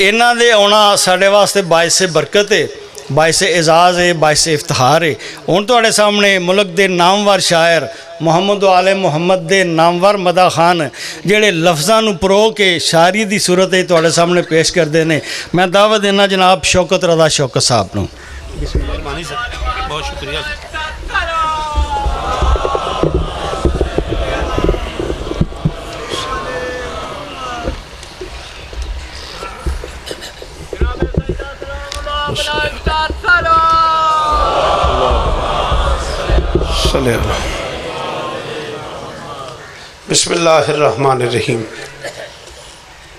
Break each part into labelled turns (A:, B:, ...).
A: इन्हां दे आउणा साडे वास्ते बाइस बरकत है, बाइस एजाज़ है, बाइस इफ्तिहार है। हुण तुहाडे सामने मुल्क के नामवर शायर मुहम्मद आले मुहम्मद के नामवर मदा खान जिहड़े लफ्ज़ां नूं परो के शायरी की सूरत है तुहाडे सामने पेश करते हैं। मैं दावत देना जनाब शौकत रज़ा शौकत साहब नूं।
B: बहुत शुक्रिया।
C: बिस्मिल्लाहिर्रहमानिर्रहीम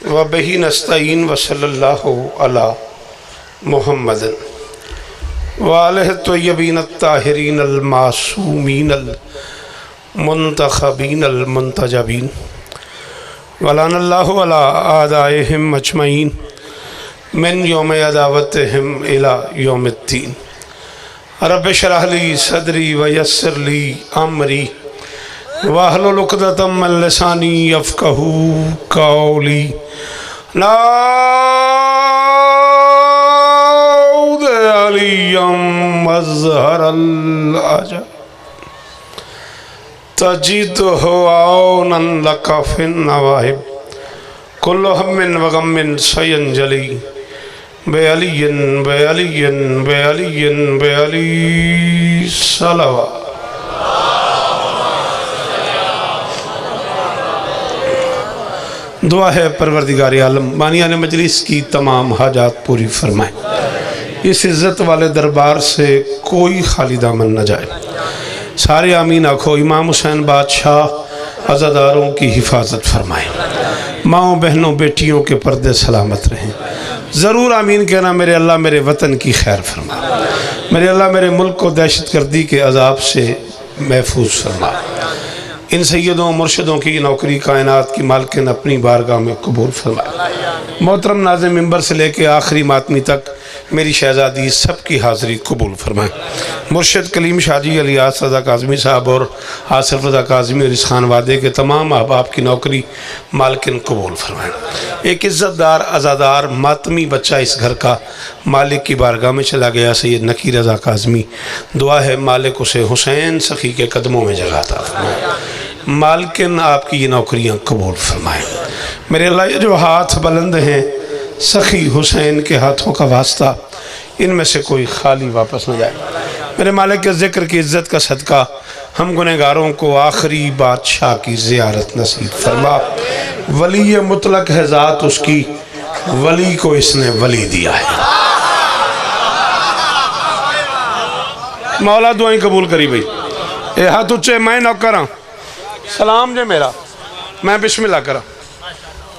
C: व बिही नस्तईन व सल्लल्लाहु अला मुहम्मद व आलिहि तय्यबीन अत्ताहिरीन अल मासूमीन अल मुंतखबीन अल मुंतजबीन व लानल्लाहु अला आदाइहिम अजमईन मिन यौम अदावतिहिम इला यौमिद्दीन। रब्बि शरह ली सदरी व यस्सिर ली अमरी वाहलुल उक़दतम मिन लिसानी यफ़क़हू क़ौली। नाऊद अलियम अज़हरल अजब तजिदहु औनन लका फ़िन नवाहिब कुल्लु हम्मिन व गम्मिन सयंजली बेअलियन बेअलियन बेअलियन बेअली सलवा। दुआ है परवरदिगार आलम बानियाने मजलिस की तमाम हाजात पूरी फरमाए। इस इज़्ज़त वाले दरबार से कोई खाली दामन न जाए। सारे आमीन आखो। इमाम हुसैन बादशाह अज़ादारों की हिफाजत फरमाए। माओं बहनों बेटियों के पर्दे सलामत रहें। ज़रूर आमीन कहना। मेरे अल्लाह मेरे वतन की खैर फरमा। मेरे अल्लाह मेरे मुल्क को दहशत गर्दी के अजाब से महफूज फरमा। इन सैयदों मुर्शिदों की नौकरी कायनात की मालकिन अपनी बारगाह में कबूल फरमाए। मोहतरम नाज़िम मिंबर से लेके आखिरी मातमी तक मेरी शहज़ादी सबकी हाज़िरी कबूल फरमाए। मुर्शिद कलीम शाजी अलियास रज़ा काज़मी साहब और आसिफ रज़ा काज़मी और इस खान वादे के तमाम अहबाब की नौकरी मालकिन कबूल फरमाए। एक इज़्ज़तदार अज़ादार मातमी बच्चा इस घर का मालिक की बारगाह में चला गया सैयद नकी रज़ा काज़मी। दुआ है मालिक उसे हुसैन सखी के कदमों में जगाता फरमाए। मालकिन आपकी ये नौकरियाँ कबूल फरमाए। मेरे अल्लाह ये जो हाथ बुलंद हैं सखी हुसैन के हाथों का वास्ता इनमें से कोई खाली वापस न जाए। मेरे मालिक के ज़िक्र की इज़्ज़त का सदका हम गुनहगारों को आखिरी बादशाह की ज़ियारत नसीब फरमा। वली मुतलक है ज़ात उसकी, वली को इसने वली दिया है। मौला दुआएं कबूल करी भाई। ए हाथ उच्चे मैं नौकर हाँ। सलाम जे मेरा मैं बिस्मिल्लाह करा।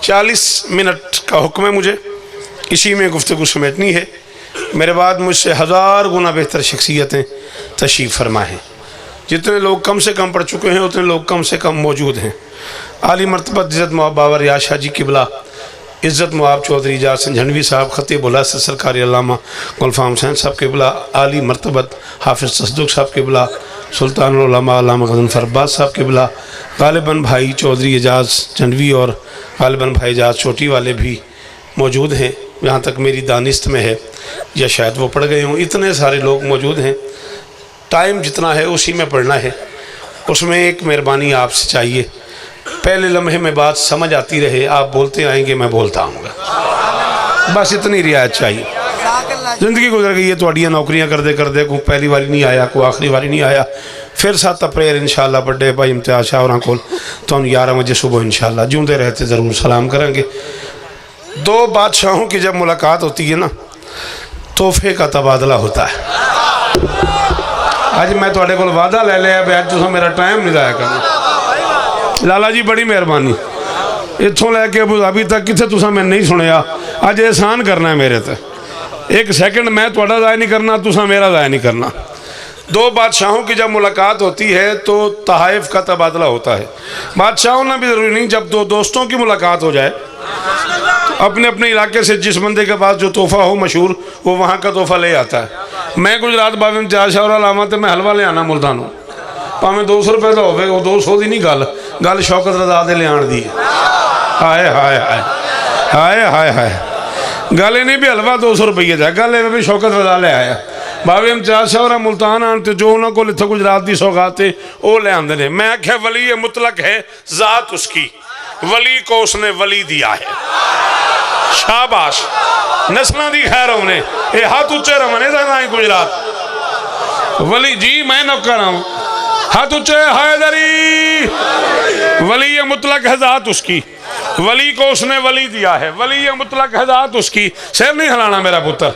C: 40 मिनट का हुक्म है मुझे, इसी में गुफ्तगू समेटनी है। मेरे बाद मुझसे 1000 गुना बेहतर शख्सियतें तशरीफ़ फरमा हैं। जितने लोग कम से कम पढ़ चुके हैं उतने लोग कम से कम मौजूद हैं। आली मरतबत इज़्ज़त मुआब बाबर या शाह जी किबला, इज़्ज़त मुआब चौधरी इजाज़ संझनवी साहब, ख़तीब उल हसन सरकारी अल्लामा गुलफ़ाम हुसैन साहब किबला, आली मरतबत हाफिज़ तसद्दुक़ साहब किबला, सुल्तानुल उलमा अल्लामा गज़नफ़र अब्बास साहब किबला, गालिबन भाई चौधरी इजाज़ झंडवी और गालिबन भाई इजाज़ चोटी वाले भी मौजूद हैं। यहाँ तक मेरी दानिस्त में है या शायद वो पढ़ गए हों। इतने सारे लोग मौजूद हैं। टाइम जितना है उसी में पढ़ना है। उसमें एक मेहरबानी आपसे चाहिए, पहले लम्हे में बात समझ आती रहे, आप बोलते आएंगे मैं बोलता आऊँगा, बस इतनी रियायत चाहिए। जिंदगी गुजर गई है थोड़ियाँ नौकरियाँ करते करते, कोई पहली बारी नहीं आया, कोई आखिरी बारी नहीं आया। फिर 7 अप्रैल इंशाल्लाह बर्थडे भाई इम्तियाज़ शाह और को तो हम 11 बजे सुबह इंशाल्लाह जूंदे रहते ज़रूर सलाम करेंगे। 2 बादशाहों की जब मुलाकात होती है ना, तोहफे का तबादला होता है। आज मैं थोड़े को वादा ले लिया भी अज तुम मेरा टाइम नहीं जाया करना। लाला जी बड़ी मेहरबानी, इतों लैके अबू धाबी तक कितने तुसा मैं नहीं सुनिया। अज एहसान करना है मेरे ते, 1 सेकंड मैं थोड़ा ज़ाया नहीं करना, तुसा मेरा ज़ाया नहीं करना। 2 बादशाहों की जब मुलाकात होती है तो तहाइफ का तबादला होता है। बादशाहों ने भी ज़रूरी नहीं, जब 2 दोस्तों की मुलाकात हो जाए, अपने अपने इलाके से जिस बंदे के पास जो तोहफा हो मशहूर, वो वहाँ का तोहफा ले आता है। मैं गुजरात बाबे इम्तियाज़ शाह लावा तो मैं हलवा ले आना मुल्तानों, भावें 200 रुपये का होवे, वो 200 की नहीं गल शौकत रज़ा दे ले आन दी। हाय हाय हाय हाय हाय हाय। गल नहीं भी हलवा 200 रुपये का, गल है भी शौकत रजा ले आया भावे हम चार शहर मुल्तान आन तो जो उन्होंने को इतों गुजरात की सौगात है वो ले आते हैं। मैं आख्या वली मुतलक है जात उसकी, वली को उसने वली दिया है। शाबाश, नस्लों की खैर होने ये हाथ उच्चे रवने का ना ही गुजरात वली जी। मैं नौकर हूँ, हाथ उच्चे हैदरी। वली मुतलक है जात उसकी, वली को उसने वली दिया है। वली मुतलक है जात उसकी। सिर नहीं हिलाना मेरा पुत्र,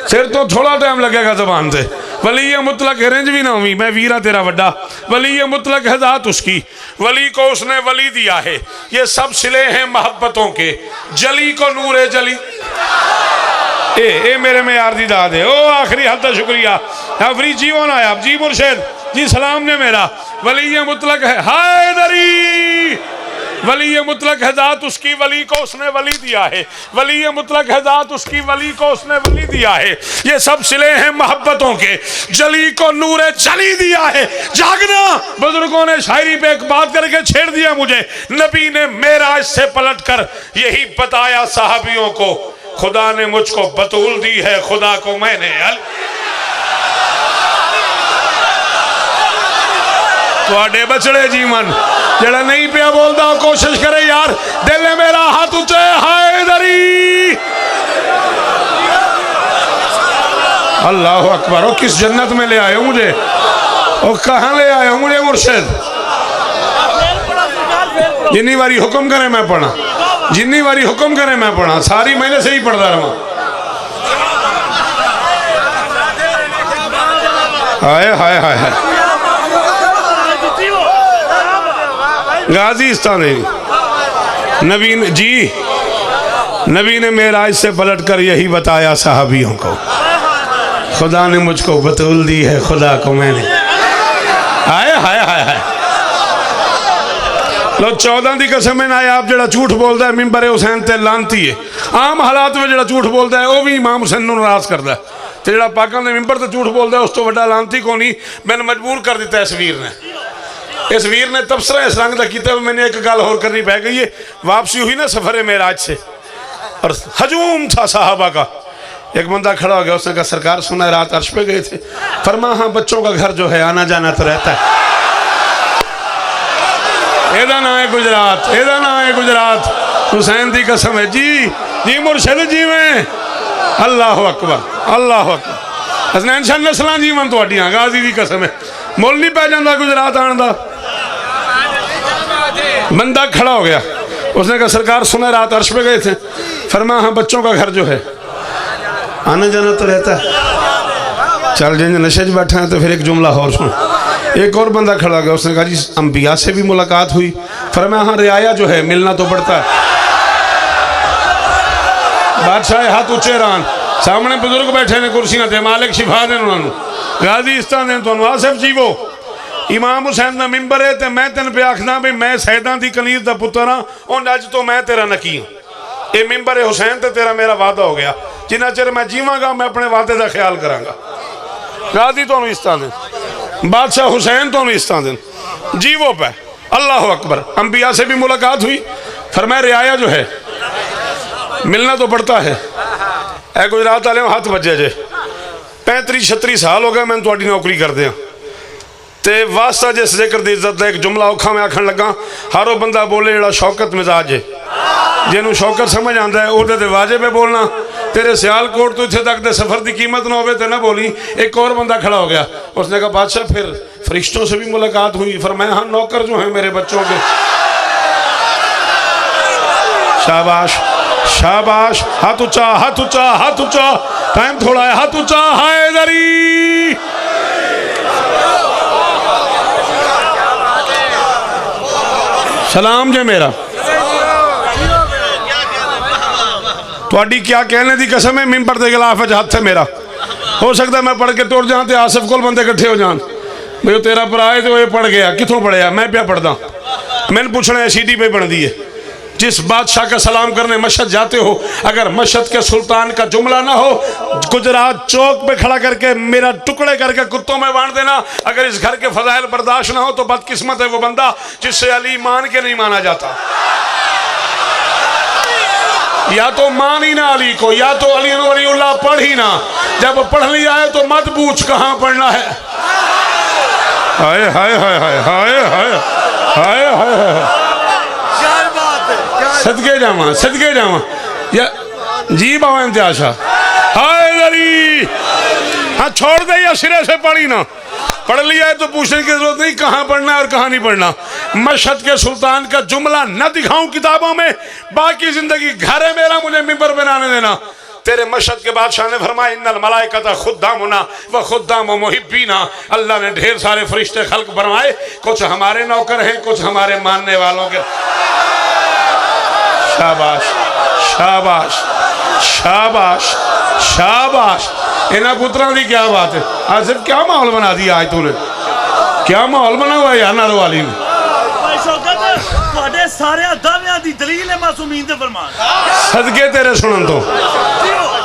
C: सिर तो थोड़ा टाइम लगेगा जबान से। वली मुतलक रेंज भी ना हुई, मैं वीरा तेरा वड्डा। वली मुतलक है जात उसकी, वली को उसने वली दिया है। ये सब सिले हैं मोहब्बतों के, जली को नूरे जली। ए मेरे में यार दी दाद है। ओ आखिरी हद तक शुक्रिया आखिरी जीवन आया जी मुर्शद जी सलाम ने मेरा। वली मुतलक है हैदरी, वली मुतलक है जात उसकी, वली को उसने वली दिया है। वली मुतलक है जात उसकी, वली को उसने वली दिया है। ये सब सिले हैं मोहब्बतों के, जली को नूरे जली दिया है। जागना, बुजुर्गों ने शायरी पे एक बात करके छेड़ दिया मुझे। नबी ने मेराज से पलट कर यही बताया सहाबियों को, खुदा ने मुझको बतूल दी है, खुदा को मैंने तुहाडे बचड़े जीवन जड़ा नहीं पिया बोलता कोशिश करे यार। दिल है मेरा हाथ ऊंचे हैदरी। अल्लाह अकबर। ओ किस जन्नत में ले आए हो मुझे, ओ कहाँ ले आए हो मुझे मुर्शिद। जिन्नी बारी हुक्म करे मैं पढ़ा, जिन्नी बारी हुक्म करे मैं पढ़ा, सारी महीने से ही पढ़ता रहा। हाय हाय हाय हाय। गाजी नबी ने जी, नबी ने मेराज से पलट कर यही बताया सहाबियों को, खुदा ने मुझको बतूल दी है, खुदा को मैंने। हाय हाय हाय हाय। लो 14 की कसम ना आप जरा झूठ बोलता है मिंबर हुसैन ते लानती है। आम हालात में जरा झूठ बोलता है वह भी इमाम हुसैन को नाराज करता है, तो जरा पाकों के मिंबर से झूठ बोलता है उस तो वड्डा लानती को नहीं। मैंने मजबूर कर दिता इस वीर ने, इस वीर ने तबसरा इस रंग का किया। मैंने एक गल होर करनी पै गई है। वापसी हुई ना सफर मेराज से और हजूम था साहबा का। एक बंदा खड़ा हो गया, उसने कहा सरकार सुना है रात अर्श पे गए थे। फरमा हाँ, बच्चों का घर जो है आना जाना तो रहता है। एदा ना है गुजरात, एदा ना है गुजरात। हुसैन की कसम है जी जी मुर्शद जी में। अल्लाह अकबर अल्लाह अकबर। हसनैन शाह नस्लां जीवन तुहाडियां, गाजी की कसम है। मुल नहीं पै जाता गुजरात आने का। बंदा खड़ा हो गया, उसने कहा सरकार सुना रात अर्श पे गए थे। फरमा हाँ, बच्चों का घर जो है आना जाना तो रहता है। चल जिन नशे च बैठा है तो फिर एक जुमला और सुन। एक और बंदा खड़ा हो गया, उसने कहा जी अंबिया से भी मुलाकात हुई। फरमा हाँ, रियाया जो है मिलना तो पड़ता है। बादशाह हाथ ऊंचे रान, सामने बुजुर्ग बैठे ने कुर्सियां ते, मालिक शिफा देन उन्होंने, गाजी इस्ता देन तुहानू। आसिफ जीवो इमाम हुसैन का मिंबर है, तो मैं तेन पे आखना भी मैं सैदा की कनीर का पुत्र हाँ, और अज तो मैं तेरा नकी हाँ। ये मिंबर है हुसैन, तो तेरा मेरा वादा हो गया। जिन्ना चिर मैं जीवांगा मैं अपने वादे का ख्याल करांगा। गाजी तुहानू इस्ता देन, बादशाह हुसैन तुहानू इस्ता देन, जीवो पे। अल्लाह अकबर। अंबिया से भी मुलाकात हुई। फरमाया रियाया जो है मिलना तो पड़ता है। ए गुजरात वाले हाथ बजे जे 35-36 साल हो गए मैंने थोड़ी नौकरी करदे ते वास्ता जिस जिक्र की इज्जत का एक जुमला औखा मैं आखन लगा। हर वो बंदा बोले जरा शौकत मिजाज है, जिन्होंने शौकत समझ आता है वो वाजिब है बोलना। तेरे सियालकोट तो इतने तक के सफ़र की कीमत ना हो तो ना बोली। एक और बंदा खड़ा हो गया, उसने कहा बादशाह फिर फरिश्तों से भी मुलाकात हुई। फरमाया हाँ, नौकर जो है मेरे बच्चों के। शाबाश शाबाश। हाथ ऊंचा हाथ ऊंचा हाथ ऊंचा। टाइम थोड़ा है, हाथ ऊंचा। हैदरी सलाम जे मेरा। थोड़ी क्या कहने की कसम है, मिंबर के खिलाफ हाथ है मेरा। हो सकता मैं पढ़ के तुर जाऊँ तो आसिफ को बंदे इकट्ठे हो जान भाई तेरा भरा है तो ये पढ़ गया, कितों पढ़िया? मैं क्या पढ़दा? मैंने पूछना है सीटी पे बनती है। जिस बादशाह का सलाम करने मशहद जाते हो, अगर मशहद के सुल्तान का जुमला ना हो, गुजरात चौक पे खड़ा करके मेरा टुकड़े करके कुत्तों में बांट देना। अगर इस घर के फजाइल बर्दाश्त ना हो तो बदकिस्मत है वो बंदा जिससे अली मान के नहीं माना जाता। या तो मान ही ना अली को, या तो अली वलीउल्लाह पढ़ ही ना। जब पढ़ लिया है तो मत पूछ कहाँ पढ़ना है। हाय हाय हाय हाय हाय हाय हाय हाय, सदके जावा सदके जावा या जी बाबा इम्तियाज शाह। हाय दरी, हाँ छोड़ दे या सिरे से पढ़ी ना। पढ़ लिया है तो पूछने की जरूरत नहीं कहाँ पढ़ना है और कहाँ नहीं पढ़ना। मशहद के सुल्तान का जुमला न दिखाऊं किताबों में, बाकी जिंदगी घर है मेरा, मुझे मिंबर बनाने देना। तेरे मशहद के बादशाह ने फरमाया इन्नल मलाइकता खुद्दामुना व खुद्दाम मुहिब्बीना। अल्लाह ने ढेर सारे फरिश्ते खल्क बनवाए, कुछ हमारे नौकर हैं, कुछ हमारे मानने वालों के। शाबाश शाबाश शाबाश शाबाश। इन्होंने पुत्रों की क्या बात है। आज सिर्फ क्या माहौल बना दिया, आज तूने क्या माहौल बना हुआ यार नारो वाली ने। सदके तेरे सुनन तो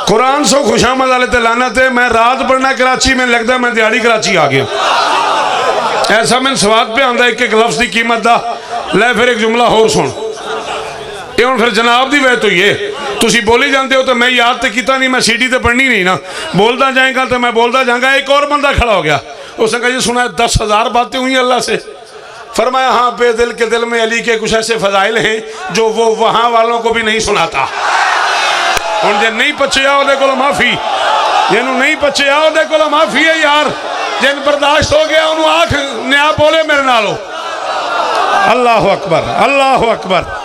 C: कुरान सो खुशामद वाले ते लानत है। मैं रात पढ़ना कराची में, लगता है मैं दिहाड़ी कराची आ गया। ऐसा मैंने स्वाद पे आंदा एक एक लफ्ज की कीमत दा। ले फिर एक जुमला होर सुन, ये हुण फिर जनाब दी वजह तो ये तुसी बोली जाते हो तो मैं याद तो किया नहीं, मैं सीडी तो पढ़नी नहीं ना। बोलता जाएगा तो मैं बोलता जाऊंगा। एक और बंदा खड़ा हो गया, उसने कहा जी सुना 10,000 बातें हुई अल्लाह से। फरमाया हाँ, बेदिल के दिल में अली के कुछ ऐसे फजाइल हैं जो वो वहाँ वालों को भी नहीं सुनाता। हुण जे नहीं पचिया उहदे कोलों माफी, जिन्हों नहीं पचिया उहदे कोलों माफी है यार। जिन बर्दाश्त हो गया उन्होंने आख न्या बोले मेरे नालों। अल्लाह अकबर अल्लाह अकबर।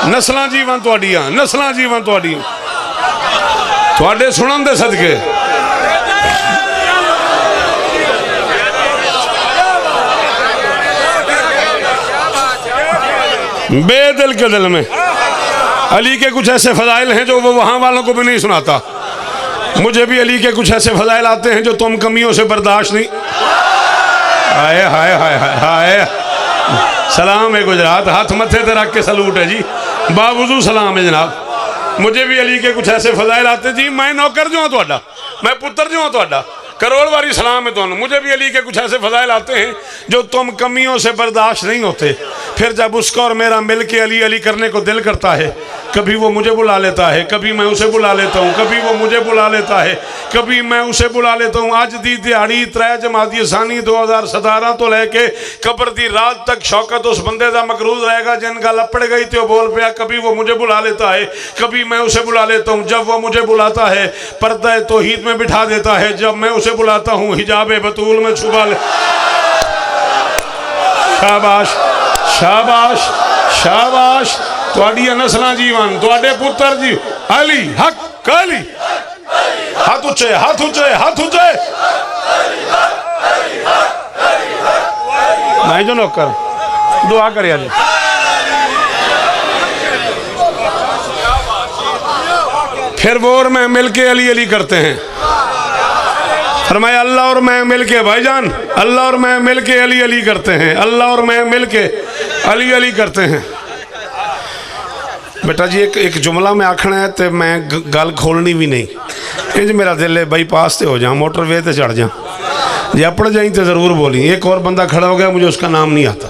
C: नस्लां जीवन तुहाडियां, नस्लां जीवन तुहाडियां, तुहाडे सुनन दे सदके। बेदिल के दिल में अली के कुछ ऐसे फजाइल हैं जो वो वहाँ वालों को भी नहीं सुनाता। मुझे भी अली के कुछ ऐसे फजाइल आते हैं जो तुम कमियों से बर्दाश्त नहीं। हाय हाय हाय हाय हाय। सलाम है गुजरात, हाथ मत्थे ते रख के सलूट है जी, बावजूद सलाम है जनाब। मुझे भी अली के कुछ ऐसे फजाइल आते जी। मैं नौकर जो हूँ तुहाडा, मैं पुत्र जो हूँ तुहाडा, करोड़ बारी सलाम है तुहानू। मुझे भी अली के कुछ ऐसे फजाइल आते हैं जो तुम कमियों से बर्दाश्त नहीं होते। फिर जब उसका और मेरा मिल के अली अली करने को दिल करता है, कभी वो मुझे बुला लेता है, कभी मैं उसे बुला लेता हूँ, कभी वो मुझे बुला लेता है, कभी मैं उसे बुला लेता हूँ। अज दी दिहाड़ी 3 जमाती सानी 2017 तो लैके कबर दी रात तक शौकत उस बंदे का मकरूज रहेगा जिन गल अपड़ गई तो बोल पाया। कभी वो मुझे बुला लेता है, कभी मैं उसे बुला लेता हूँ। जब वो मुझे बुलाता है पर्दा तौहीद में बिठा देता है, जब मैं उसे बुलाता हूँ हिजाब बतूल में छुपा ले। शाबाश शाबाश शाबाश। तुहाडियां नस्लां जीवन, तुहाडे पुत्र जी अली हक अली। हाथ ऊंचे हाथ ऊंचे हाथ ऊंचे। मैं जो नौकर दुआ करे आज। फिर वो और मैं मिल के अली अली करते हैं। फरमाया अल्लाह और मैं मिल के, भाईजान अल्लाह और मैं मिल के अली अली करते हैं, अल्लाह और मैं मिल के अली अली करते हैं। बेटा जी एक जुमला में आखना है तो मैं गल खोलनी भी नहीं। इंज मेरा दिल है बाईपास से हो जा, मोटरवे से चढ़ जा, जे अपड़ जाई तो ज़रूर बोली। एक और बंदा खड़ा हो गया, मुझे उसका नाम नहीं आता।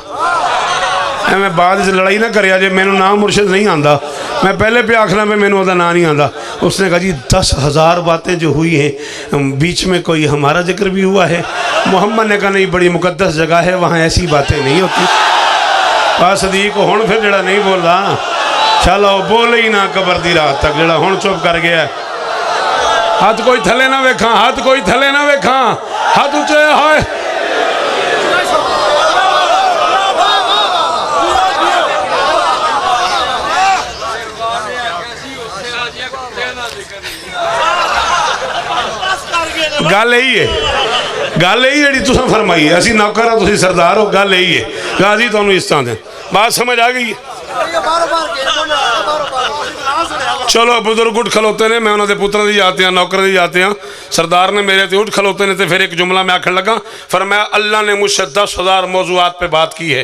C: मैं बाद से लड़ाई ना करे जे मैनू नाम मुर्शिद नहीं आता। मैं पहले पे आखना पे मैनू उसका नाम नहीं आता। उसने कहा जी 10,000 बातें जो हुई हैं बीच में कोई हमारा जिक्र भी हुआ है। मोहम्मद ने कहा नहीं, बड़ी मुकद्दस जगह है, वहाँ ऐसी बातें नहीं होती। सदीक हुण फिर जड़ा नहीं बोल रहा, चलो बोले ही ना कबर दी रात तक, जड़ा हुण चुप कर गया। हाथ कोई थले ना वेखा, हाथ कोई थले ना वेखा, हाथ ऊंचे हाय। गल यही है, गल यही जी तुम फरमाई है। असी नौकर हो, तुम सरदार हो, गल यही है। गाजी तुम इस तरह दें, बात समझ आ गई। चलो बुजुर्ग उठ खलोते ने, मैं उन्होंने पुत्र की जाते हैं, नौकर की जाते हैं। सरदार ने मेरे ते उठ खलोते ने, तो फिर एक जुमला मैं आखन लगा। फरमाया अल्लाह ने मुझसे 10,000 मौजूआत पे बात की है।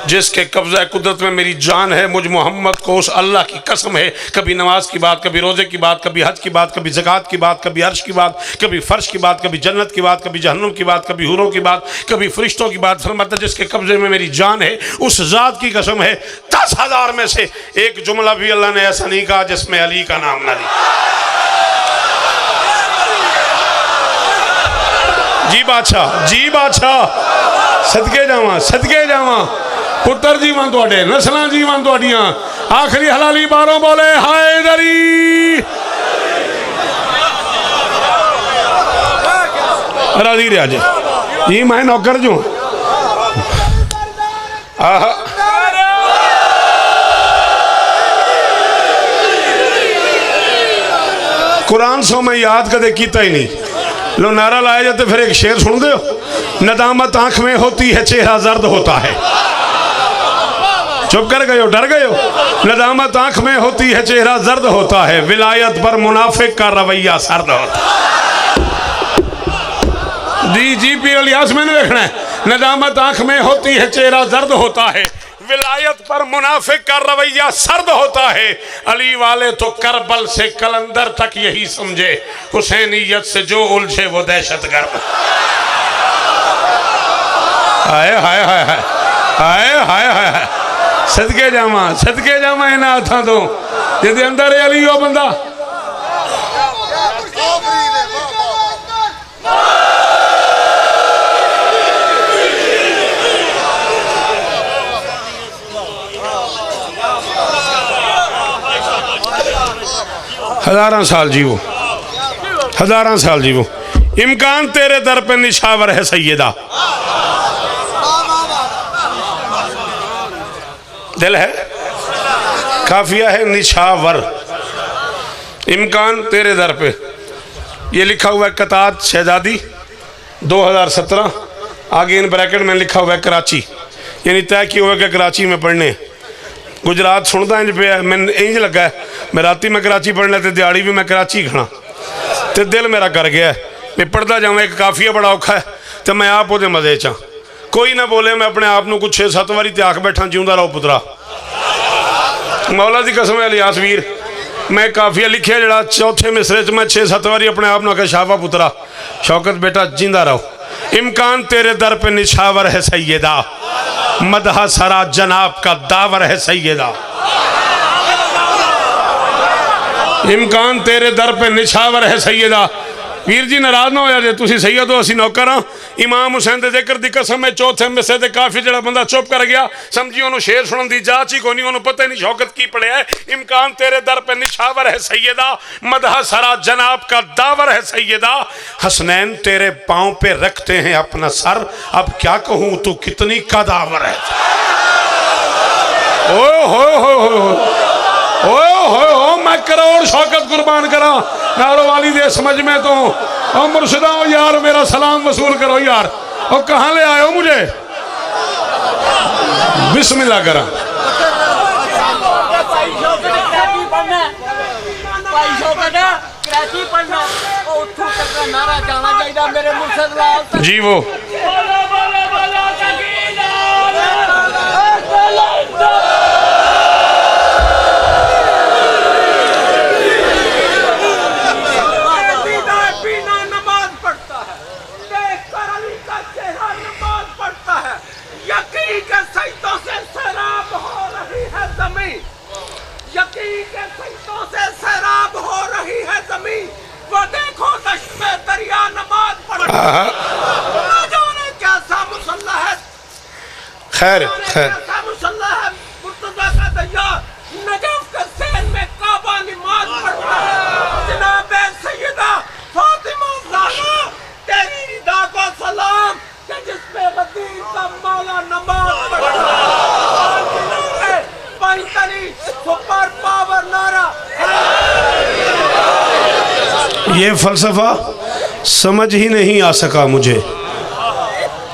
C: जिसके कब्ज़ा कुदरत में मेरी जान है, मुझ मोहम्मद को उस अल्लाह की कसम है, कभी नमाज की बात, कभी रोज़े की बात, कभी हज की बात, कभी ज़कात की बात, कभी अर्श की बात, कभी फ़र्श की बात, कभी जन्नत की बात, कभी जहन्नुम की बात, कभी हूरों की बात, कभी फरिश्तों की बात। फरमाता जिसके कब्ज़े में मेरी जान है उस ज़ात की कसम है, 10,000 में से एक जुमला भी अल्लाह ने ऐसा नहीं कहा जिसमें अली का नाम ना लिया। जी बादशाह, जी बादशाह, सदके जावा पुत्र जीवन तुहाडे, नस्लां जीवन तुहाडियां। आखिरी हलाली बारों बोले हैदरी। राजी रहा जी, मैं नौकर जो कुरान सो मैं याद कदे किया ही नहीं। लो नारा लाया जाते फिर एक शेर सुन दो, नदामत आंख में होती है चेहरा जर्द होता है। चुप कर गए हो, डर गए हो। नदामत आंख में होती है चेहरा जर्द होता है, विलायत पर मुनाफिक का रवैया सर्द होता है। जी पीर इलियास मैंने देखना है। नदामत आंख में होती है चेहरा जर्द होता है, विलायत पर मुनाफिक का रवैया सर्द होता है। अली वाले तो करबल से कलंदर तक यही समझे, हुसैनियत से जो उलझे वो दहशत गर्द। हाय हाय हाय हाय हाय हाय हाय, सदके जावा इन्हां हत्थां तो जिहदे अंदर है अली, वो बंदा। हज़ारां साल जीवो, हज़ारां साल जीवो। इम्कान तेरे दर पे निशावर है सैयदा, दिल है काफिया है निशावर। इम्कान तेरे दर पे, ये लिखा हुआ है कतात शहजादी 2017, आगे इन ब्रैकेट में लिखा हुआ है कराची, यानी तय किया हुआ है कि कराची में पढ़ने। गुजरात सुनता इंज पे मैं इंज लगा है, मैं राती मैं कराची पढ़ना तो दिहाड़ी भी मैं कराची खड़ा, तो दिल मेरा कर गया मैं पढ़ता जाऊँ। एक काफिया बड़ा औखा है तो मैं आप वो मजे चा, कोई ना बोले मैं अपने आप को कुछ 6-7 बारी त्याग बैठा, जिंदा रहो पुत्रा। मौला की कसम है इलियास वीर, मैं काफिया लिखिया जरा चौथे मिसरे च मैं 6-7 बारी अपने आप को शाबा पुत्रा, शौकत बेटा जिंदा रहो। इम्कान तेरे दर पे निशावर है सैयदा, मदहा सरा जनाब का दावर है सैयदा। इम्कान तेरे दर पे निशावर है सैयदा। वीर जी नाराज ना होया जे, तुसी सैयद हो असी नौकर हाँ। इमाम हुसैन दे जिक्र दी कसम है चौथे मिसरे ते काफी जड़ा बंदा चुप कर गया, समझी उन्होंने शेर सुनन दी जाच ही कोनी, उन्होंने पता ही नहीं शौकत की पढ़िया है। इम्कान तेरे दर पे निशावर है सैयदा, मदहा सरा जनाब का दावर है सैयदा। हसनैन तेरे पाँव पे रखते हैं अपना सर, अब क्या कहूँ तू कितनी कदावर है। ओ मैं करोड़ शौकत कुर्बान करा नारो वाली दे समझ में तो। ओ मुर्शिदा यार मेरा सलाम वसूल करो यार। और कहाँ ले आए हो मुझे? बिस्मिल्लाह करा। जी वो खैर खैर ये फलसफा समझ ही नहीं आ सका मुझे।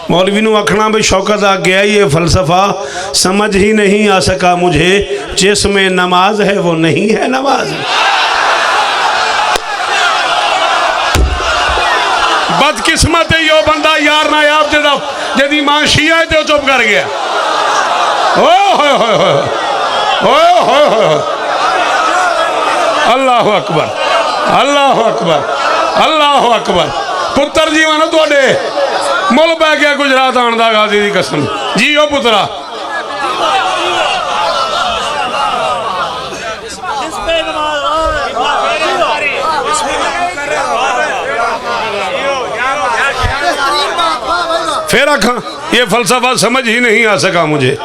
C: मौलवी नू आखना भाई शौकत आ गया, ये फलसफा समझ ही नहीं आ सका मुझे, जिसमें नमाज है वो नहीं है नमाज। बदकिस्मत है यो बंदा यार नायाब जदा जदी मां शिया है तो चुप कर गया। ओए होए होए ओए होए होए, अल्लाह अकबर, अल्लाह अकबर, अल्लाह अकबर। पुत्र जीवन थोड़े मुल पै गया गुजरात आने का, गाजी की कसम जी। ओ पुत्रा फिर आखा ये फलसफा समझ ही नहीं आ सका मुझे,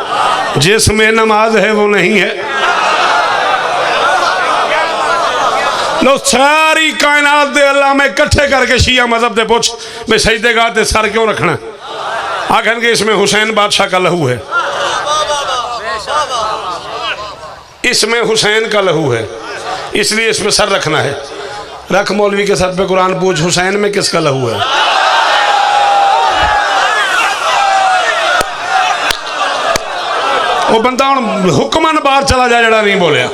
C: जिसमें नमाज है वो नहीं है। लो सारी कायनात दे अल्लाह में इकट्ठे करके शिया मजहब दे पूछ मैं सजदे गाह ते सर क्यों रखना, आखन के इसमें हुसैन बादशाह का लहू है, इसमें हुसैन का लहू है, इसलिए इसमें सर रखना है। रख मौलवी के सर पे कुरान पूछ हुसैन में किसका लहू है। वो बंदा हम हुक्मन बाहर चला जाए जड़ा नहीं बोलिया,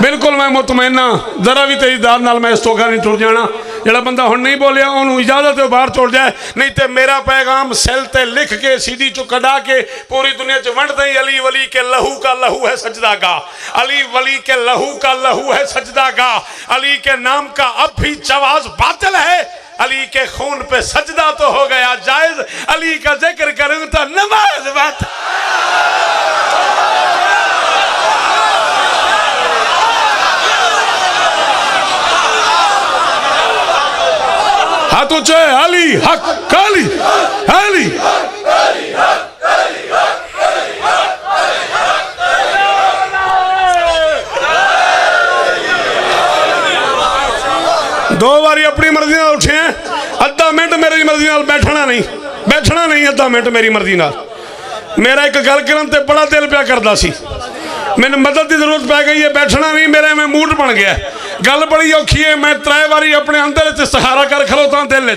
C: बिल्कुल मैं मुतमैना जरा भी तेरी दाद नाल मैं इस तोखा नहीं टुर जाना। जड़ा बंदा हुण नहीं बोलिया उन्होंने इजाजत है बाहर टुर जाए, नहीं तो मेरा पैगाम सेल ते लिख के सीडी चो कढ़ा के पूरी दुनिया च वंड दई। अली वली के लहू का लहू है सजदा गा, अली वली के लहू का लहू है सजदा गा, अली के नाम का अब भी जवाज बातिल है, अली के खून पे सजदा तो हो गया जायज, अली का जिक्र करूं तो नमाज बात। हाथ ऊंचे, अली हक अली अली। दो बारी अपनी मर्जी नाल उठे, अद्धा मिनट मेरी मर्जी नाल बैठना नहीं, बैठना नहीं अद्धा मिनट मेरी मर्जी नाल। मेरा एक गल करन ते बड़ा दिल प्या करदा सी, मैंने मदद की जरूरत पै गई है, बैठना नहीं मेरे में मूड बन गया। गल बड़ी औखी है, मैं 3 बारी अपने अंदर इस्तिखारा कर खलोता दिल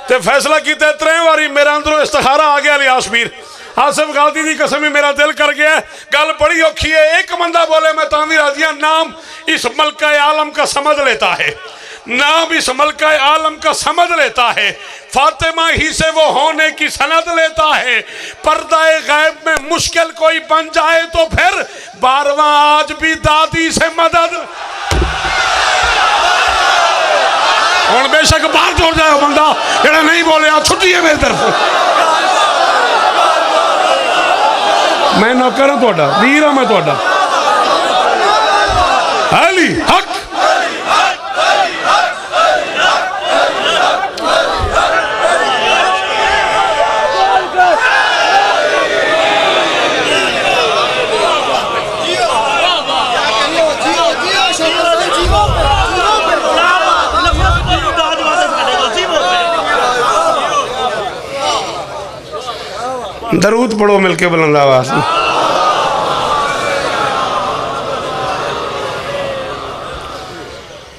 C: ते फैसला किया, 3 बारी मेरे अंदरों इस्तिखारा आ गया। लियास मीर आसिफ गाजी की कसम ही मेरा दिल कर गया। गल बड़ी औखी है, एक बंदा बोले मैं तांदी राजिया नाम इस मल्क आलम का समझ लेता है, नाम इस मल्क आलम का समझ लेता है, फातिमा ही से वो होने की सनद लेता है, पर्दाए गैब में मुश्किल कोई बन जाए तो फिर 12वां आज भी दादी से मदद। और बेशक बाहर छोड़ जाए बंदा जेड़ा नहीं बोले छुट्टी है मेरी तरफ। मैं नौकर हूं तुहाडा, वीर हूं मैं तुहाडा। अली हक दरूद पढ़ो मिलके बुलंद आवाज में।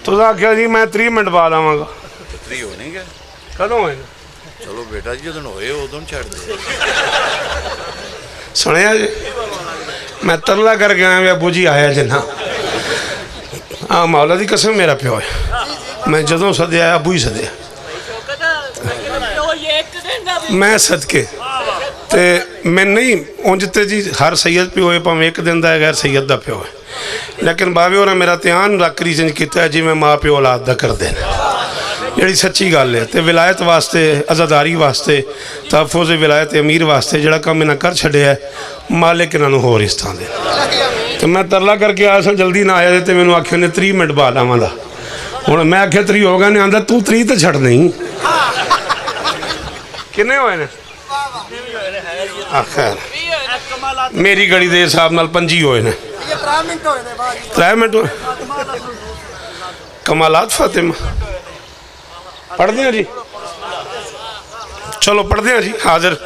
C: तुझा आख्या जी मैं 30 मिनट बाद आवांगा,
D: फ्री होने गए
C: कदों होए?
D: चलो बेटा जी जो होए उदों छड़ दे।
C: सुनिया जी मैं तरला करके आया भी अबू जी आया जिन्ना हाँ मौला दी कसम मेरा प्यो है, मैं जदों सद्या अबू ही सद्या, मैं सदके ते मैं नहीं उंज ते जी हर सैयद प्यो है, भावें एक दिन का है गैर सैयद का प्यो है, लेकिन बाबे और मेरा ध्यान रख रीजन किया जिमें माँ प्यो औलाद का करते हैं, जी सच्ची गल है। तो विलायत वास्ते आज़ादारी वास्ते तहफ़ुज़ विलायत अमीर वास्ते जोड़ा काम इन्हें कर छड़िया मालिक इन्हों होर इस तरह दे। तो मैं तरला करके आया सा जल्दी ना आया तो मैंने आख्या ने 30 मिनट बाद आवांगा, हुण मैं आख्या 30 हो गया, नहीं आंदा तू 30 तो छड़ नहीं। किन्ने होए ने? खैर मेरी गड़ी के हिसाब नाल 25 होए ने, 3 मिनट होए। कमालात फातिमा पढ़ते हैं जी, चलो पढ़ते हैं जी। हाजिर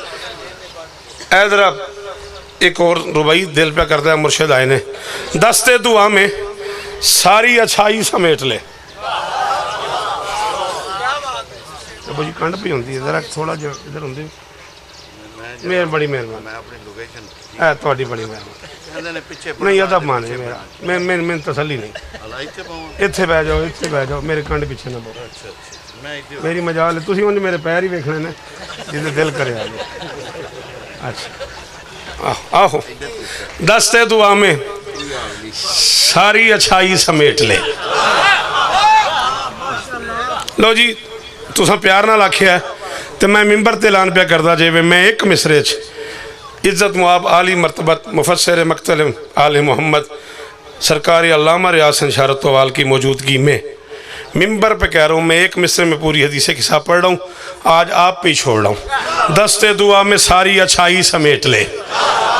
C: ऐदरा एक और रुबाई दिल पे करता है, मुर्शिद आए ने दस्ते दुआ में सारी अच्छाई समेट ले। जी कंड भी होंगी जरा थोड़ा जो इधर होंगे, मेरी बड़ी मेहरबानी,
D: मैं अपनी लोकेशन
C: है थोड़ी बड़ी मेहरबानी। नहीं अदब माने मेरा, मैं तसली नहीं, इत्थे बह जाओ, इत्थे बह जाओ, मेरे कंड पीछे ना बोलो, मेरी मजाल है। तुम उन्हें मेरे पैर ही वेखने ने जिसे दिल करे आ जाए। अच्छा आहो दस्ते दुआ में सारी अच्छाई समेट ले। लो जी तुसा प्यार नाल आखिया तो मैं मिंबर ते ऐलान पिया करदा जे मैं एक मिसरे च इज्जत मुआब आली मरतबत मुफस्सिर मक्तल आले मोहम्मद सरकारी अल्लामा रियाज शरत वाल की मौजूदगी में मिंबर पे कह रहा हूँ, मैं एक मिसरे में पूरी हदीस किस्सा पढ़ रहा हूँ, आज आप पे ही छोड़ रहा हूँ। दस्ते दुआ में सारी अच्छाई समेट ले,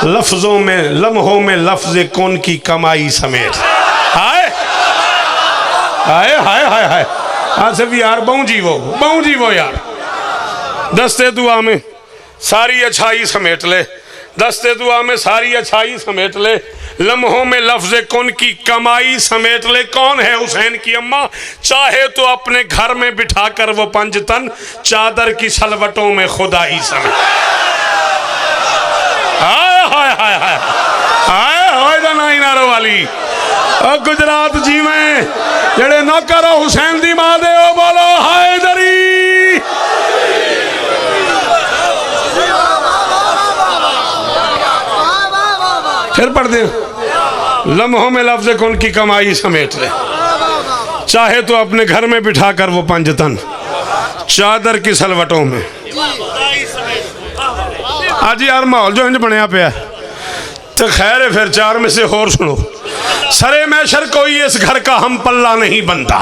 C: लफ्ज़ों में लम्हों में लफ्ज़ कौन की कमाई समेट। हाय हाय हाय हाय हाय आज भी यार बहु जीवो यार। दस्ते दुआ में सारी अच्छाई समेट ले, दस्ते दुआ में सारी अच्छाई समेट ले, लम्हों में लफ्ज़ कौन की कमाई समेट ले। कौन है हुसैन की अम्मा, चाहे तो अपने घर में बिठा कर वो पंजतन चादर की सलवटों में खुदाई समेट। हाय हाय हाय हाय हाय हाय नाई नारो वाली और गुजरात जी में जड़े नौकर हुसैन दी मां दे ओ बोलो हैदरी। फिर पढ़ दे, लम्हों में लफ्ज़ कौन की कमाई समेट ले, चाहे तो अपने घर में बिठा कर वो पंजतन चादर की सलवटों में। आज यार माहौल जो इंज बनया पे तो खैर है, फिर चार में से होर सुनो। सरे मैशर कोई इस घर का हम पल्ला नहीं बनता,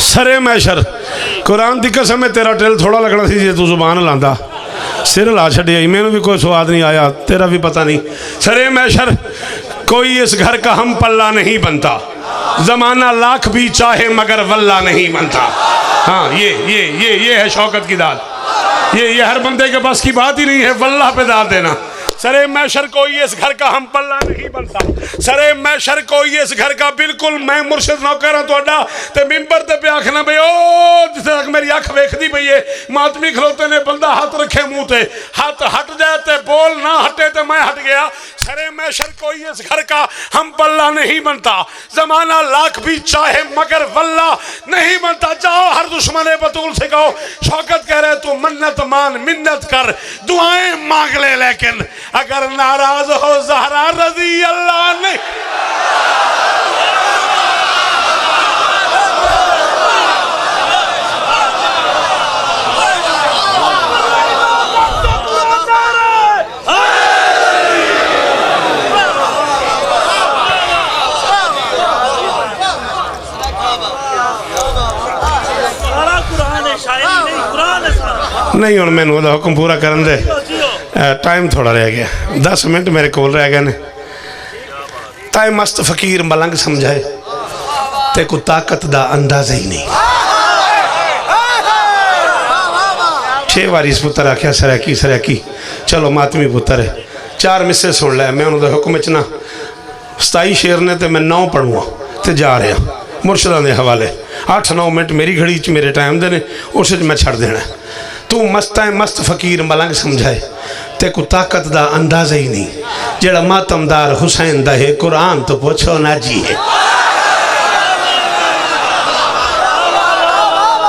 C: सरे मैशर कुरान की कसम है तेरा टिल थोड़ा लगना सी जे तू जुबान लांदा, सिर ला छड़िया, मैनू भी कोई स्वाद नहीं आया, तेरा भी पता नहीं। सरे मैशर कोई इस घर का हम पल्ला नहीं बनता, जमाना लाख भी चाहे मगर वल्ला नहीं बनता। हाँ ये है शौकत की दाद, ये हर बंदे के पास की बात ही नहीं है वल्लाह पे दाद देना। सरे मैशर कोई इस घर का हम पल्ला नहीं बनता, सरे मैशर कोई इस घर का बिल्कुल मैं मुर्शिद नौकर हाँ तुहाडा ते मिंबर ते पे आखना बई ओ जिथे तक मेरी अख वेखदी पई है मातमी खलोते ने बंदा हाथ रखे मुंह ते, हाथ हट जाए ते बोल, ना हटे ते मैं हट गया। सरे मैशर कोई इस घर का हम पल्ला नहीं बनता, जमाना लाख भी चाहे मगर वल्ला नहीं बनता। जाओ हर दुश्मन बतूल से कहो शौकत कह रहे तू मन्नत मान मिन्नत कर दुआएं मांग ले, लेकिन अगर नाराज हो ज़हरा रज़ी अल्लाह ने। नहीं हुण मैनू ओहदा हुक्म पूरा करन दे, टाइम थोड़ा रह गया, 10 मिनट मेरे कोल रह गए ने। ताए मस्त फकीर मलंग समझाए ते को ताकत दा अंदाजा ही नहीं। 6 बारी इस पुत्र आख्या सरैकी सरैकी, चलो मातमी पुत्र है, 4 मिस्से सुन लै। मैं उन्होंने हुक्म च ना 27 शेर ने तो मैं 9 पढ़ूँगा तो जा रहा मुर्शदा के हवाले। 8-9 मिनट मेरी घड़ी च मेरे टाइम दे ने, उस मैं छड़ देना। तू मस्त है मस्त फकीर मलंग समझाए ते को ताकत दा अंदाजा ही नहीं, जेड़ा मातमदार हुसैन दा है कुरान तो पूछो ना जी है।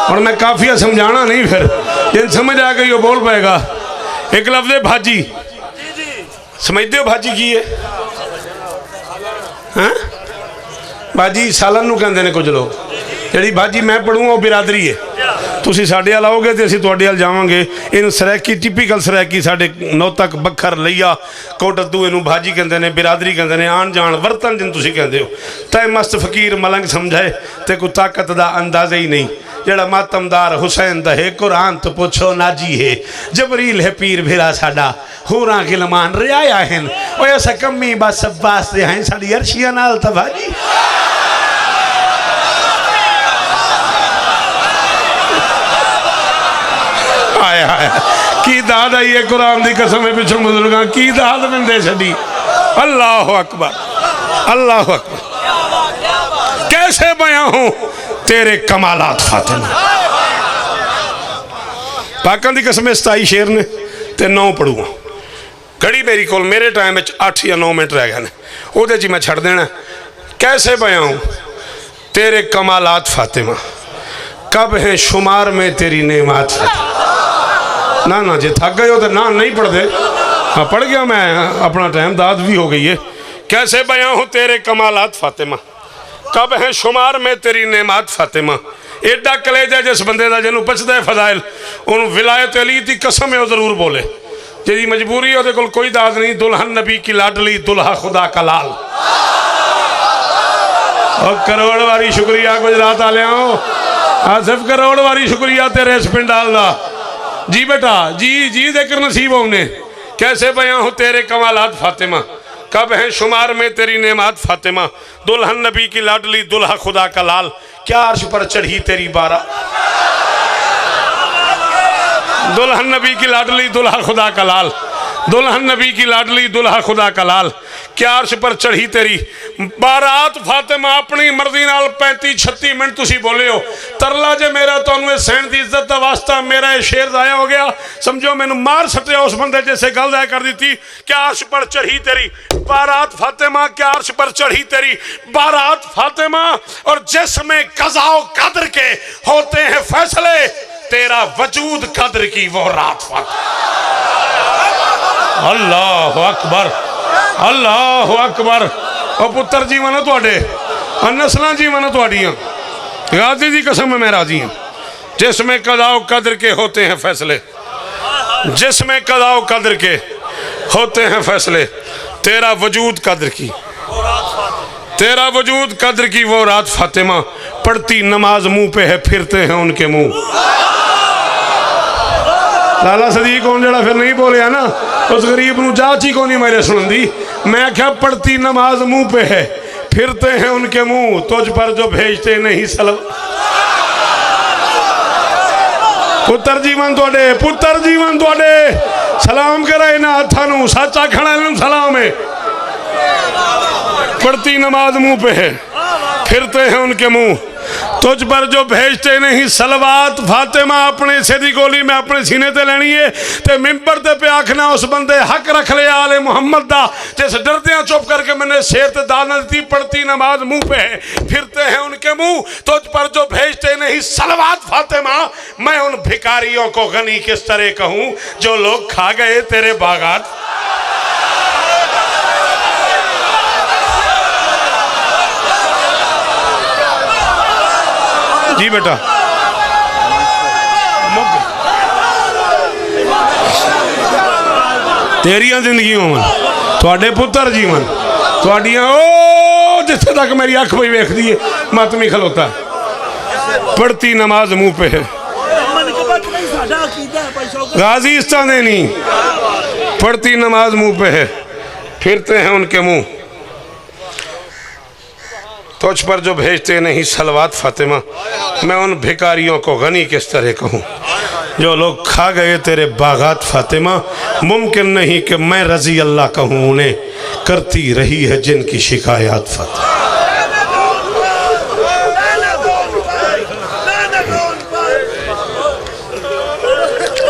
C: और मैं काफिया समझाना नहीं, फिर जिन समझ आ गई वो बोल पाएगा। एक लफ्ज़ भाजी समझते हो, भाजी की है? हाँ भाजी सालन नूं कहंदे ने कुछ लोग, जी भाजी मैं पढ़ूँगा वो बिरादरी है। तुसी साडे वाल आओगे तो असीं तुहाडे वाल जावांगे। इन सरैकी टिपिकल सरैकी साडे नौतक बखर लईया कोटदू इनू भाजी कहंदे ने, बिरादरी कहंदे ने, आन जान वर्तन जिन तुसी कहंदे हो। तै मस्त फकीर मलंग समझाए ते कोई ताकत दा अंदाजा ही नहीं, जेड़ा मातमदार हुसैन दा है कुरान तो पुछो नाजी है। जबरील है पीर भेरा साडा, हूरां गिलमान रियाया हैं, ओए ऐसा कमी बस अब्बास दे हैं साडी अर्शिया नाल ता भाजी। आया आया की दाद आई है कुरान की कसम है, पिछों बुजुर्गां की दाद में दे छड़ी। अल्लाह अकबर अल्लाह अकबर। कैसे बयां हूं तेरे कमालात फातिमा। पाकां दी कसम 27 शेर ने ते 9 पढ़ूंगा। घड़ी मेरी कोल मेरे टाइम में 8 या 9 मिनट रह गए ने, उहदे च मैं छड़ देना। कैसे बयां हूं तेरे कमालात फातिमा, कब है शुमार में तेरी नेमात फातिमा। ना ना जे थक गए हो तो ना नहीं पढ़ते। हाँ पढ़ गया मैं, अपना टाइम दाद भी हो गई है। कैसे बयां हूँ तेरे कमालात फातिमा, कब है शुमार में तेरी नेमात फातिमा। एडा कलेजा जिस बंदे का जिन्होंने पुछता है फजाइल, उन विलायत अली की कसम है वो जरूर बोले। जी मजबूरी है वो कोई दाद नहीं। दुल्हन नबी की लाडली, दुल्हा खुदा का लाल। और करोड़ वारी शुक्रिया गुजरात वाले आसिफ, करोड़ वारी शुक्रिया तेरे इस पिंडाल का। जी बेटा जी जी जिक्र नसीब होने। कैसे बयां हूँ तेरे कमालात फातिमा, कब है शुमार में तेरी नेमात फातिमा। दुल्हन नबी की लाडली, दुल्हा खुदा का लाल, क्या अर्श पर चढ़ी तेरी बारा। दुल्हन नबी की लाडली, दुल्हा खुदा का लाल, दुल्हन नबी की लाडली, दुल्हा खुदा का लाल, क्या अर्श पर चढ़ी तेरी बारात फातिमा। अपनी मर्जी नाल 35-36 मिनट तुसी बोले हो। तरला जे मेरा तुहानू सहन की इज्जत का वास्ता, मेरा ये शेर जाया हो गया, समझो मैनू मार सटिया उस बंदे जैसे गल जाया कर दी थी। क्या अर्श पर चढ़ी तेरी बारात फातिमा, क्या अर्श पर चढ़ी तेरी बारात फातिमा। और जिसमें कज़ाओ कदर के होते हैं फैसले, तेरा वजूद कदर की वो रात फातिमा। अल्लाह अकबर, अल्लाह अकबर। और पुत्र जीवन है थोड़े, नस्ल जीवन है थोड़ियाँ। गाजी की कसम मैं राजी हूँ। जिसमें कदाओ कदर के होते हैं फैसले, जिसमें कदाओ कदर के होते हैं फैसले, तेरा वजूद कदर की, तेरा वजूद कदर की वो रात फातिमा। पढ़ती नमाज मुंह पे है, फिरते हैं उनके मुंह। लाला सदीक कौन जड़ा फिर नहीं बोलिया ना, उस गरीब नू जाच ही को नहीं मेरे सुन दी। मैं क्या पढ़ती नमाज मुंह पे है, फिरते हैं उनके मुंह, तुझ पर जो भेजते नहीं सलव। पुत्र जीवन थोड़े, पुत्र जीवन थोड़े, सलाम कराए ना हथानू, सच आखना सलाम है। पढ़ती नमाज मुंह पे है, फिरते हैं उनके मुंह, तुझ पर जो भेजते नहीं सलवात फातिमा। अपने सिर गोली मैं अपने सीने ते लेनी है ते मिंबर ते पे आखना उस बंदे हक रख लिया आले मुहम्मद दा, जिस डरदियां चुप करके मैंने शेर ते दाना दी। पढ़ती नमाज मुंह पे है, फिरते हैं उनके मुंह, तुझ पर जो भेजते नहीं सलवात फातिमा। मैं उन भिखारियों को गनी किस तरह कहूँ जो लोग खा गए तेरे बागात। जी बेटा तेरिया जिंदगी होवन, थोड़े पुत्र जीवन, थोड़ियां ओ जिथे तक मेरी अख पई वेखदी है मत में खलोता। पढ़ती नमाज मुंह पे है, गाजी इस्ता नहीं, पढ़ती नमाज मुंह पे है, फिरते हैं उनके मुंह, तुझ पर जो भेजते नहीं सलवात फातिमा। मैं उन भिखारियों को गनी किस तरह कहूँ जो लोग खा गए तेरे बागात फातिमा। मुमकिन नहीं कि मैं रजी अल्लाह कहूँ उन्हें, करती रही है जिनकी शिकायत फातिमा।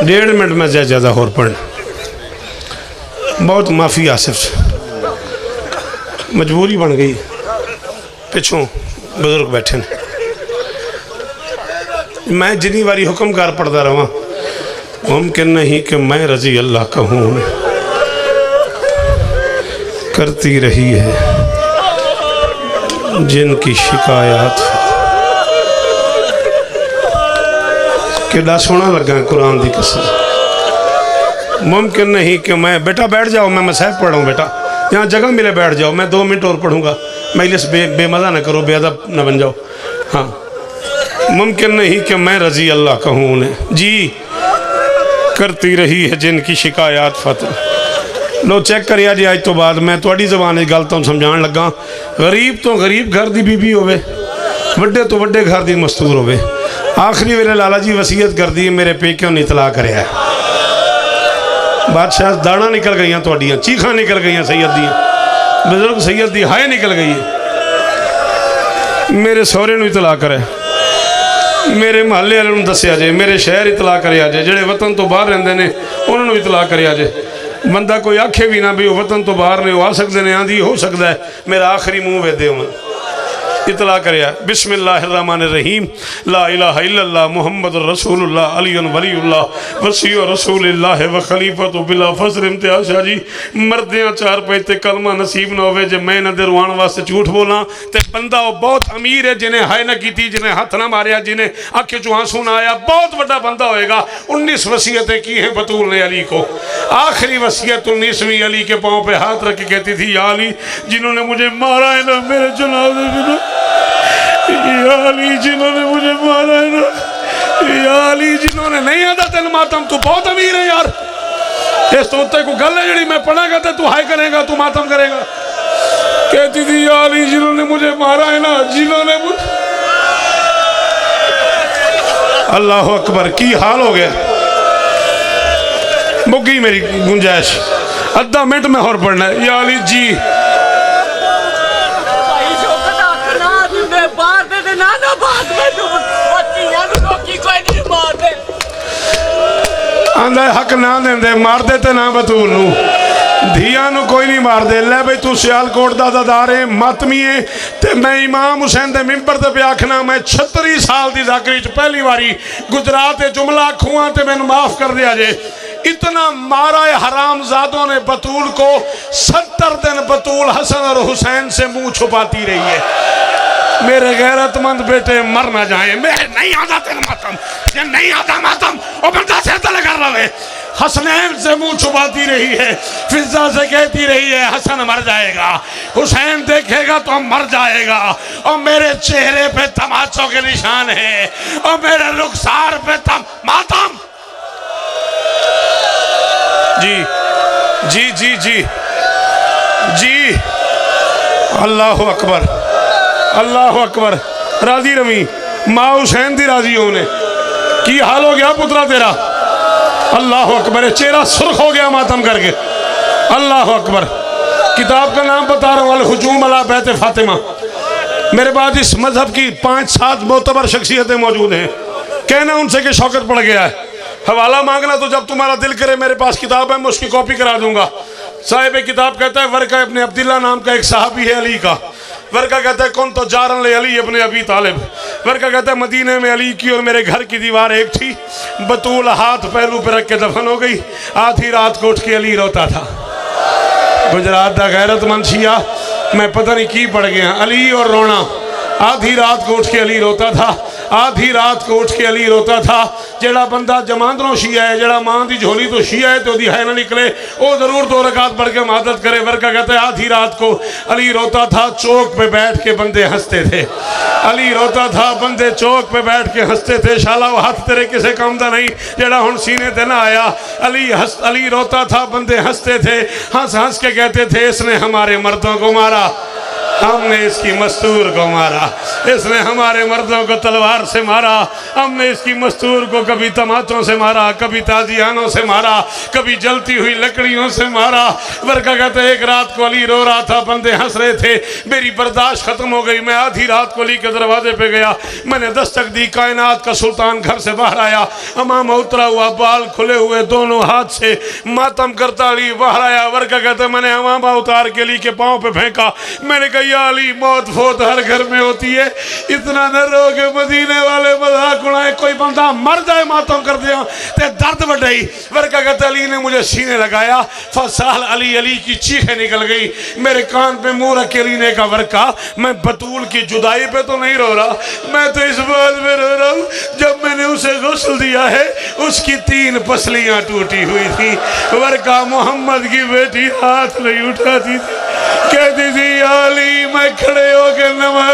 C: 1.5 मिनट में ज़्यादा और पढ़, बहुत माफ़ी आसिफ, मजबूरी बन गई, पिछों बुजुर्ग बैठे ने। मैं जिनी बारी हुक्म कर पढ़ता रहा, मुमकिन नहीं कि मैं रजी अल्लाह कहूँ उन्हें, करती रही है जिनकी शिकायत। कितना सोहना लगा कुरान की कसम। मुमकिन नहीं कि मैं, बेटा बैठ जाओ, मैं मसाहब पढ़ रहा हूँ बेटा, यहाँ जगह मिले बैठ जाओ, मैं 2 मिनट और पढ़ूँगा, मजलिस बेमज़ा ना करो, बेअदब ना बन जाओ। हाँ, मुमकिन नहीं कि मैं रजी अल्लाह कहूँ उन्हें, जी करती रही है जिनकी शिकायत फतह। लो चेक करिया जी, अज तो बाद मैं थोड़ी जबान गल तो समझाण लगा। गरीब तो गरीब घर की बीबी होवे, वड्डे तो वड्डे घर की मस्तूर होवे, आखिरी वेले लाला जी वसीयत कर दी मेरे पेक्यों नहीं तलाक कराया। बादशाह दाड़ा निकल गई थोड़ियाँ, चीखा निकल गई सैयद दियाँ, बुजुर्ग सैयद दी हाय निकल गई है। मेरे सहुरे नूं तलाक करे, मेरे महल्ले वाले नूं दस्या जे, मेरे शहर ही तलाक करे जे, जेड़े वतन तो बाहर रहिंदे ने उन्होंने भी तलाक करे जे। बंदा कोई आखे भी ना भी वतन तो बाहर ने आ सकते हैं, आंधी हो सकता है मेरा आखिरी मुँह वेदे हो। इतला करे बिस्मिल्लाहिर्रहमानिर्रहीम ला इलाहा इल्लल्लाह मुहम्मद रसूलुल्लाह अलीयुन वलीउल्लाह वसीउ रसूलिल्लाह व खलीफतु बिला फजर इम्तियाज शाह जी मरदियां चार पे ते कलमा नसीब ना होवे जे मैं इन्हां दे रुआण वास्ते झूठ बोलां ते बंदा वो बहुत अमीर है जिन्हें हाय ना कीती जिन्हें हाथ ना मारिया जिन्हें आंखें चों आंसू ना आया बहुत बड़ा बंदा होएगा 19 वसीयतें की हैं बतूल ने अली को आखिरी वसीयत 19वीं अली के पाँव पे हाथ रख के कहती थी या अली जिन्होंने मुझे मारा है ना मेरे जनाजे में ना या अली जिन्होंने मुझे मारा है ना या अली जिन्होंने नहीं आता तेन मातम तू बहुत अमीर है यार इस तो उत्ते को गल है जी मैं पढ़ागा तो तू हाय करेगा तू मातम करेगा कहती थी या अली जिन्होंने मुझे मारा है ना जिन्होंने अल्लाह अकबर की हाल हो गया मुक्की मेरी गुंजाइश अद्धा मिनट में और पढ़ना है या अली जी आंदा हक ना देंदे मार दे ते ना बतूल नू धिया नू कोई नहीं मार दे ले बई तू सियालकोट दा दादार है मातमी है ते मैं इमाम हुसैन दे मिंबर ते पे आखना मैं 36 साल दी ज़ाकरी च पहली बारी गुजरात जुमला खुआ ते मैनू माफ कर दिया जे इतना मारा है हरामजादों ने बतूल को 70 दिन बतूल हसन और हुसैन से मुंह छुपाती रही है मेरे गैरतमंद बेटे मर ना जाए मैं नहीं आता तेरा मातम ये नहीं आता मातम और बंदा से तले कर रहे हसनैन से मुंह छुपाती रही है फिजा से कहती रही है हसन मर जाएगा हुसैन देखेगा तो मर जाएगा और मेरे चेहरे पे तमाचों के निशान है और मेरे रुखसार पे मातम जी जी जी जी जी अल्लाह अकबर अल्लाह अकबर राजी रवी माँ हुसैन दी राजी होने की हाल हो गया पुत्रा तेरा अल्लाह अकबर चेहरा सुर्ख हो गया मातम करके अल्लाह अकबर किताब का नाम बता रहा हूँ अल हुजूम अला बैत फातिमा मेरे पास इस मजहब की 5-7 मोतबर शख्सियतें मौजूद हैं कहना उनसे कि शौकत पड़ गया है हवाला मांगना तो जब तुम्हारा दिल करे मेरे पास किताब है मैं उसकी कॉपी करा दूंगा साहिब किताब कहता है वर्का अपने अब्दुल्ला नाम का एक साहबी है अली का वर्का कहता है कौन तो जारन ले अली अपने अबी तालिब वर्का कहता है मदीने में अली की और मेरे घर की दीवार एक थी बतूल हाथ पहलू पे रख के दफन हो गई आधी रात को उठ के अली रोता था गुजरात का गैरतमंद शिया मैं पता नहीं की पड़ गया अली और रोना आधी रात को उठ के अली रोता था आधी रात को उठ के अली रोता था जेड़ा बंदा जमांदरों शिया है जेड़ा मां की झोली तो शिया है तो है ना निकले वो जरूर 2 रकात पढ़ के मदद करे वर्का कहता है आधी रात को अली रोता था चौक पे बैठ के बंदे हंसते थे अली रोता था बंदे चौक पे बैठ के हंसते थे शाला वो हाथ तेरे किसे काम का नहीं जेड़ा हुण सीने ते ना आया अली रोता था बंदे हंसते थे हंस हंस के कहते थे इसने हमारे मर्दों को मारा हमने इसकी मस्तूर को मारा इसने हमारे मर्दों को तलवार से मारा हमने इसकी मस्तूर को कभी तमाचों से मारा कभी ताजियानों से मारा कभी जलती हुई लकड़ियों से मारा वर्का कहते एक रात को अली रो रहा था बंदे हंस रहे थे मेरी बर्दाश्त खत्म हो गई मैं आधी रात को अली के दरवाजे पे गया मैंने दस्तक दी कायनात का सुल्तान घर से बाहर आया अमामा उतरा हुआ बाल खुले हुए दोनों हाथ से मातम करता अली बाहर आया वर्का कहते मैंने अमामा उतार के अली के पाँव पे फेंका मैंने कहा या अली मौत फोत हर घर में होती है इतना न रो के मदीने वाले मजाक उड़ाए कोई बंदा मर जाए मातम कर दिया ते दर्द बढ़ाई वर्का कहते अली ने मुझे सीने लगाया फसाल अली अली की चीखें निकल गई मेरे कान पे मुंह रख के अली ने कहा वर्का मैं बतूल की जुदाई पे तो नहीं रो रहा मैं तो इस बात में रो रहा हूँ जब मैंने उसे गुस्ल दिया है उसकी 3 पसलियां टूटी हुई थी वर्का मोहम्मद की बेटी हाथ नहीं उठाती थी कहती थी अली मैं खड़े होकर नमाज